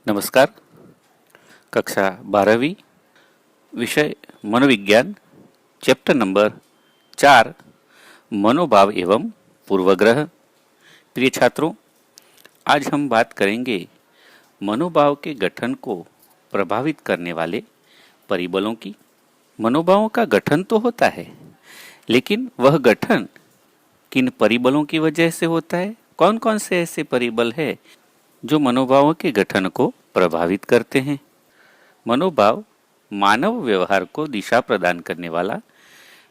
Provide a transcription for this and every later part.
नमस्कार। कक्षा 12वीं, विषय मनोविज्ञान, चैप्टर नंबर 4, मनोभाव एवं पूर्वग्रह। प्रिय छात्रों, आज हम बात करेंगे मनोभाव के गठन को प्रभावित करने वाले परिबलों की। मनोभावों का गठन तो होता है, लेकिन वह गठन किन परिबलों की वजह से होता है? कौन कौन से ऐसे परिबल है जो मनोभावों के गठन को प्रभावित करते हैं? मनोभाव मानव व्यवहार को दिशा प्रदान करने वाला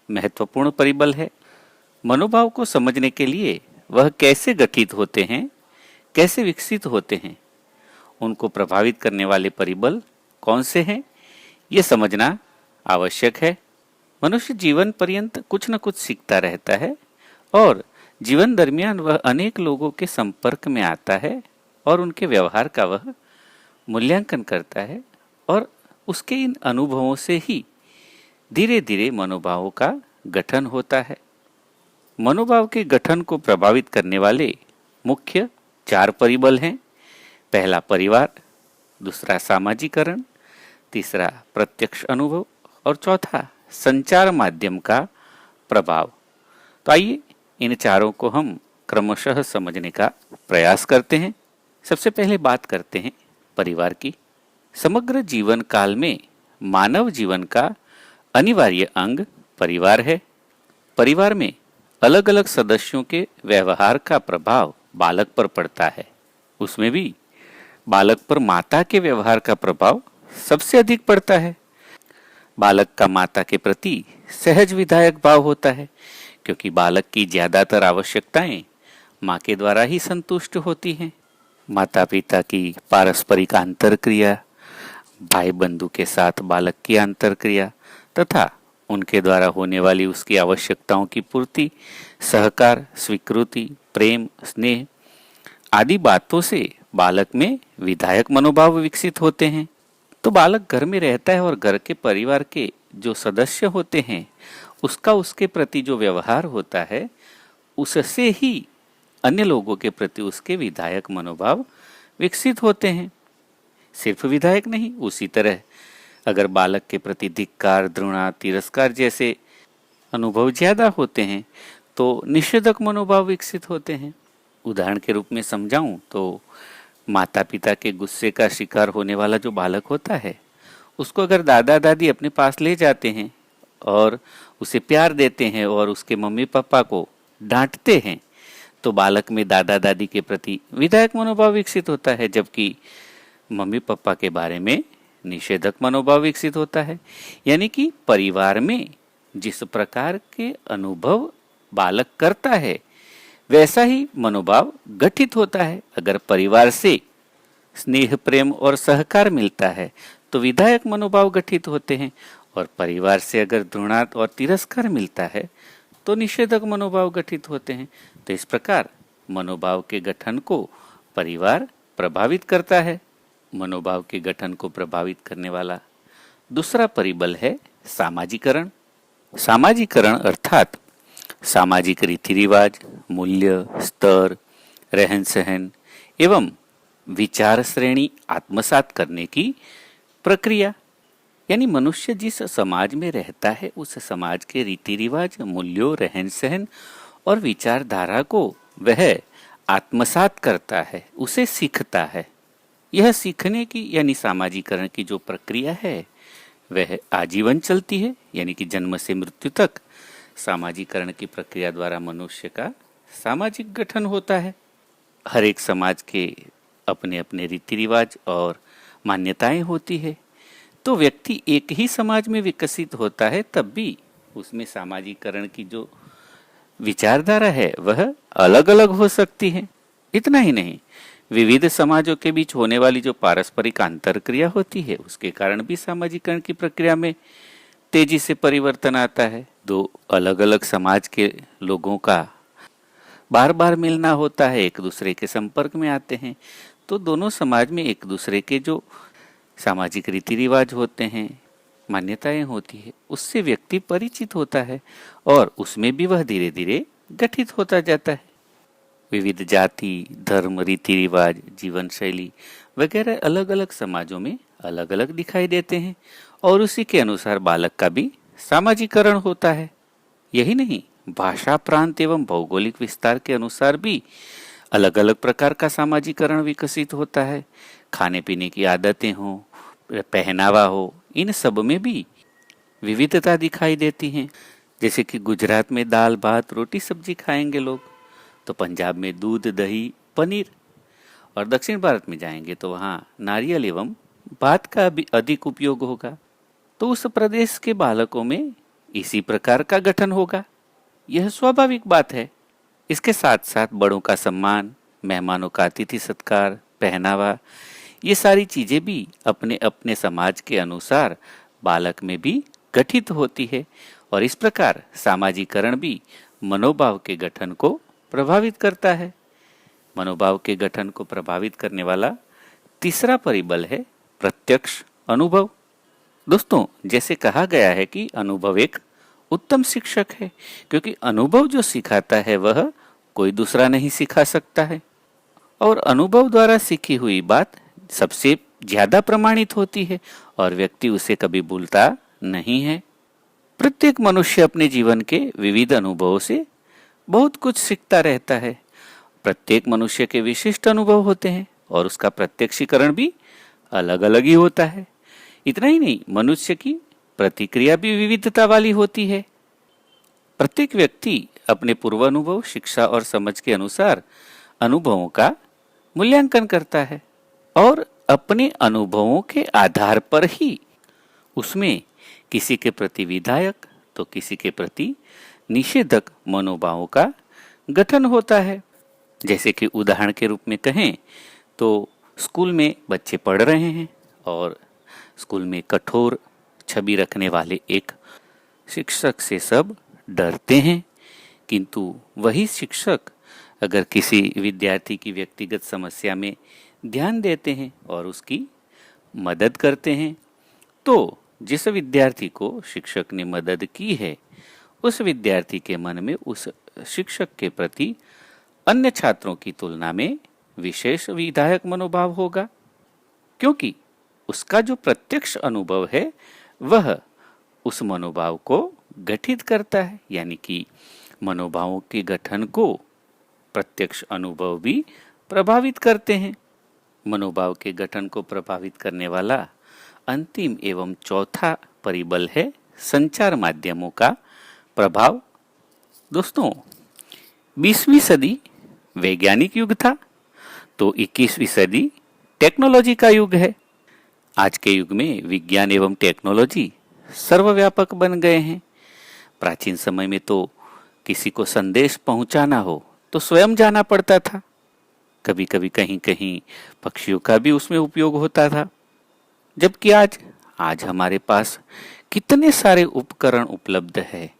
महत्वपूर्ण परिबल है। मनोभाव को समझने के लिए वह कैसे गठित होते हैं, कैसे विकसित होते हैं, उनको प्रभावित करने वाले परिबल कौन से हैं, ये समझना आवश्यक है। मनुष्य जीवन पर्यंत कुछ न कुछ सीखता रहता है और जीवन दरमियान वह अनेक लोगों के संपर्क में आता है और उनके व्यवहार का वह मूल्यांकन करता है और उसके इन अनुभवों से ही धीरे धीरे मनोभावों का गठन होता है। मनोभाव के गठन को प्रभावित करने वाले मुख्य 4 परिबल हैं। पहला परिवार, दूसरा सामाजिकरण, तीसरा प्रत्यक्ष अनुभव और चौथा संचार माध्यम का प्रभाव। तो आइए इन चारों को हम क्रमशः समझने का प्रयास करते हैं। सबसे पहले बात करते हैं परिवार की। समग्र जीवन काल में मानव जीवन का अनिवार्य अंग परिवार है। परिवार में अलग अलग सदस्यों के व्यवहार का प्रभाव बालक पर पड़ता है। उसमें भी बालक पर माता के व्यवहार का प्रभाव सबसे अधिक पड़ता है। बालक का माता के प्रति सहज विधायक भाव होता है, क्योंकि बालक की ज्यादातर आवश्यकताएं माँ के द्वारा ही संतुष्ट होती हैं। माता पिता की पारस्परिक अंतरक्रिया, भाई बंधु के साथ बालक की अंतरक्रिया तथा उनके द्वारा होने वाली उसकी आवश्यकताओं की पूर्ति, सहकार, स्वीकृति, प्रेम, स्नेह आदि बातों से बालक में विधायक मनोभाव विकसित होते हैं। तो बालक घर में रहता है और घर के परिवार के जो सदस्य होते हैं उसका उसके प्रति जो व्यवहार होता है उससे ही अन्य लोगों के प्रति उसके विधायक मनोभाव विकसित होते हैं। सिर्फ विधायक नहीं, उसी तरह अगर बालक के प्रति धिक्कार, घृणा, तिरस्कार जैसे अनुभव ज्यादा होते हैं तो निषेधक मनोभाव विकसित होते हैं। उदाहरण के रूप में समझाऊं तो माता पिता के गुस्से का शिकार होने वाला जो बालक होता है उसको अगर दादा दादी अपने पास ले जाते हैं और उसे प्यार देते हैं और उसके मम्मी पापा को डांटते हैं तो बालक में दादा दादी के प्रति विधायक मनोभाव विकसित होता है, जबकि मम्मी पापा के बारे में निषेधक मनोभाव विकसित होता है। यानी कि परिवार में जिस प्रकार के अनुभव बालक करता है वैसा ही मनोभाव गठित होता है। अगर परिवार से स्नेह, प्रेम और सहकार मिलता है तो विधायक मनोभाव गठित होते हैं, और परिवार से अगर घृणा और तिरस्कार मिलता है तो निषेधक मनोभाव गठित होते हैं। तो इस प्रकार मनोभाव के गठन को परिवार प्रभावित करता है। मनोभाव के गठन को प्रभावित करने वाला दूसरा परिबल है सामाजिकरण। सामाजिकरण अर्थात सामाजिक रीति रिवाज, मूल्य, स्तर, रहन सहन एवं विचार श्रेणी आत्मसात करने की प्रक्रिया। यानी मनुष्य जिस समाज में रहता है उस समाज के रीति रिवाज, मूल्यों, रहन सहन और विचारधारा को वह आत्मसात करता है, उसे सीखता है। यह सीखने की यानी सामाजिकरण की जो प्रक्रिया है वह आजीवन चलती है। यानी कि जन्म से मृत्यु तक सामाजिकरण की प्रक्रिया द्वारा मनुष्य का सामाजिक गठन होता है। हर एक समाज के अपने अपने रीति रिवाज और मान्यताएं होती है। तो व्यक्ति एक ही समाज में विकसित होता है तब भी उसमें सामाजिकरण की जो विचारधारा है वह अलग अलग हो सकती है। इतना ही नहीं, विविध समाजों के बीच होने वाली जो पारस्परिक अंतरक्रिया होती है उसके कारण भी सामाजिकरण की प्रक्रिया में तेजी से परिवर्तन आता है। दो अलग अलग समाज के लोगों का बार बार मिलना होता है, एक दूसरे के संपर्क में आते हैं, तो दोनों समाज में एक दूसरे के जो सामाजिक रीति रिवाज होते हैं, मान्यताएं होती है, उससे व्यक्ति परिचित होता है और उसमें भी वह धीरे धीरे गठित होता जाता है। विविध जाति, धर्म, रीति रिवाज, जीवन शैली वगैरह अलग अलग समाजों में अलग अलग दिखाई देते हैं और उसी के अनुसार बालक का भी सामाजिकरण होता है। यही नहीं, भाषा, प्रांत एवं भौगोलिक विस्तार के अनुसार भी अलग अलग प्रकार का सामाजिकरण विकसित होता है। खाने पीने की आदतें हो, पहनावा हो, इन सब में भी विविधता दिखाई देती है। जैसे कि गुजरात में दाल भात रोटी सब्जी खाएंगे लोग, तो पंजाब में दूध दही पनीर, और दक्षिण भारत में जाएंगे तो वहाँ नारियल एवं भात का भी अधिक उपयोग होगा। तो उस प्रदेश के बालकों में इसी प्रकार का गठन होगा, यह स्वाभाविक बात है। इसके साथ साथ बड़ों का सम्मान, मेहमानों का अतिथि सत्कार, पहनावा, ये सारी चीजें भी अपने अपने समाज के अनुसार बालक में भी गठित होती है और इस प्रकार सामाजिकरण भी मनोभाव के गठन को प्रभावित करता है। मनोभाव के गठन को प्रभावित करने वाला तीसरा परिबल है प्रत्यक्ष अनुभव। दोस्तों, जैसे कहा गया है कि अनुभव एक उत्तम शिक्षक है, क्योंकि अनुभव जो सिखाता है वह कोई दूसरा नहीं सिखा सकता है और अनुभव द्वारा सीखी हुई बात सबसे ज्यादा प्रमाणित होती है और व्यक्ति उसे कभी भूलता नहीं है। प्रत्येक मनुष्य अपने जीवन के विविध अनुभवों से बहुत कुछ सीखता रहता है। प्रत्येक मनुष्य के विशिष्ट अनुभव होते हैं और उसका प्रत्यक्षीकरण भी अलग अलग ही होता है। इतना ही नहीं, मनुष्य की प्रतिक्रिया भी विविधता वाली होती है। प्रत्येक व्यक्ति अपने पूर्व अनुभव, शिक्षा और समझ के अनुसार अनुभवों का मूल्यांकन करता है और अपने अनुभवों के आधार पर ही उसमें किसी के प्रति विधायक तो किसी के प्रति निषेधक मनोभावों का गठन होता है। जैसे कि उदाहरण के रूप में कहें तो स्कूल में बच्चे पढ़ रहे हैं और स्कूल में कठोर छवि रखने वाले एक शिक्षक से सब डरते हैं, किंतु वही शिक्षक अगर किसी विद्यार्थी की व्यक्तिगत समस्या में ध्यान देते हैं और उसकी मदद करते हैं, तो जिस विद्यार्थी को शिक्षक ने मदद की है उस विद्यार्थी के मन में उस शिक्षक के प्रति अन्य छात्रों की तुलना में विशेष विधायक मनोभाव होगा, क्योंकि उसका जो प्रत्यक्ष अनुभव है वह उस मनोभाव को गठित करता है। यानी कि मनोभावों के गठन को प्रत्यक्ष अनुभव भी प्रभावित करते हैं। मनोभाव के गठन को प्रभावित करने वाला अंतिम एवं चौथा परिबल है संचार माध्यमों का प्रभाव। दोस्तों, 20वीं सदी वैज्ञानिक युग था तो 21वीं सदी टेक्नोलॉजी का युग है। आज के युग में विज्ञान एवं टेक्नोलॉजी सर्वव्यापक बन गए हैं। प्राचीन समय में तो किसी को संदेश पहुंचाना हो तो स्वयं जाना पड़ता था। कभी कभी कहीं कहीं पक्षियों का भी उसमें उपयोग होता था, जबकि आज हमारे पास कितने सारे उपकरण उपलब्ध है।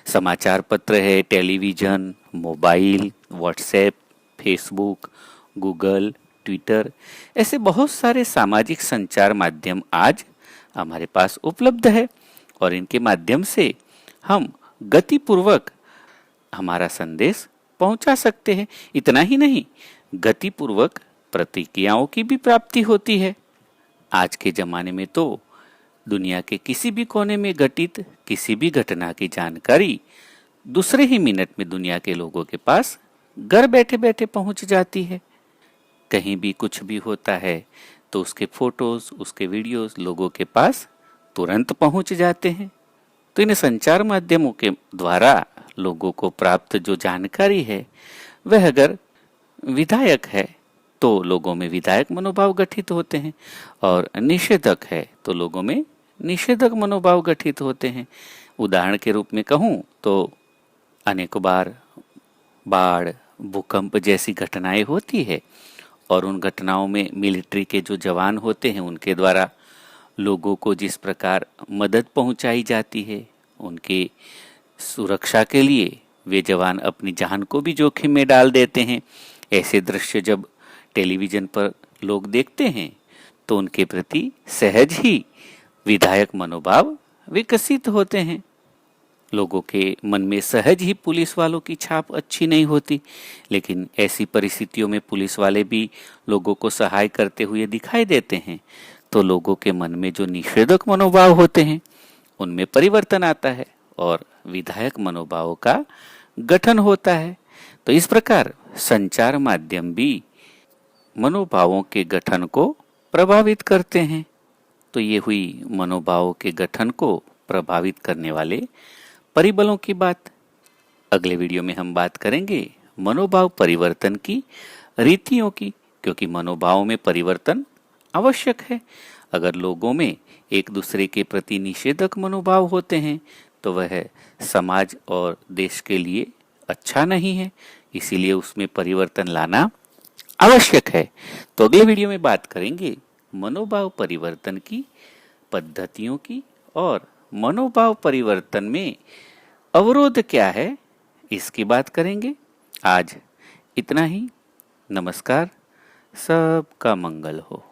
समाचार पत्र है, television, mobile, WhatsApp, Facebook, Google, Twitter, ऐसे बहुत सारे सामाजिक संचार माध्यम आज हमारे पास उपलब्ध है और इनके माध्यम से हम गतिपूर्वक हमारा संदेश पहुंचा सकते हैं। इतना ही नहीं, गतिपूर्वक प्रतिक्रियाओं की भी प्राप्ति होती है। आज के जमाने में तो दुनिया के किसी भी कोने में घटित किसी भी घटना की जानकारी दूसरे ही मिनट में दुनिया के लोगों के पास घर बैठे बैठे पहुंच जाती है। कहीं भी कुछ भी होता है तो उसके फोटोज, उसके वीडियोस लोगों के पास तुरंत पहुंच जाते हैं। तो इन संचार माध्यमों के द्वारा लोगों को प्राप्त जो जानकारी है वह अगर विधायक है तो लोगों में विधायक मनोभाव गठित होते हैं और निषेधक है तो लोगों में निषेधक मनोभाव गठित होते हैं। उदाहरण के रूप में कहूँ तो अनेकों बार बाढ़, भूकंप जैसी घटनाएं होती है और उन घटनाओं में मिलिट्री के जो जवान होते हैं उनके द्वारा लोगों को जिस प्रकार मदद पहुंचाई जाती है, उनके सुरक्षा के लिए वे जवान अपनी जान को भी जोखिम में डाल देते हैं। ऐसे दृश्य जब टेलीविजन पर लोग देखते हैं तो उनके प्रति सहज ही विधायक मनोभाव विकसित होते हैं। लोगों के मन में सहज ही पुलिस वालों की छाप अच्छी नहीं होती, लेकिन ऐसी परिस्थितियों में पुलिस वाले भी लोगों को सहाय करते हुए दिखाई देते हैं, तो लोगों के मन में जो निषेधक मनोभाव होते हैं उनमें परिवर्तन आता है और विधायक मनोभावों का गठन होता है। तो इस प्रकार संचार माध्यम भी मनोभावों के गठन को प्रभावित करते हैं। तो ये हुई मनोभावों के गठन को प्रभावित करने वाले परिबलों की बात। अगले वीडियो में हम बात करेंगे मनोभाव परिवर्तन की रीतियों की, क्योंकि मनोभाव में परिवर्तन आवश्यक है। अगर लोगों में एक दूसरे के प्रति निषेधक मनोभाव होते हैं तो वह समाज और देश के लिए अच्छा नहीं है, इसीलिए उसमें परिवर्तन लाना आवश्यक है। तो अगले वीडियो में बात करेंगे मनोभाव परिवर्तन की पद्धतियों की और मनोभाव परिवर्तन में अवरोध क्या है, इसकी बात करेंगे। आज इतना ही। नमस्कार। सबका मंगल हो।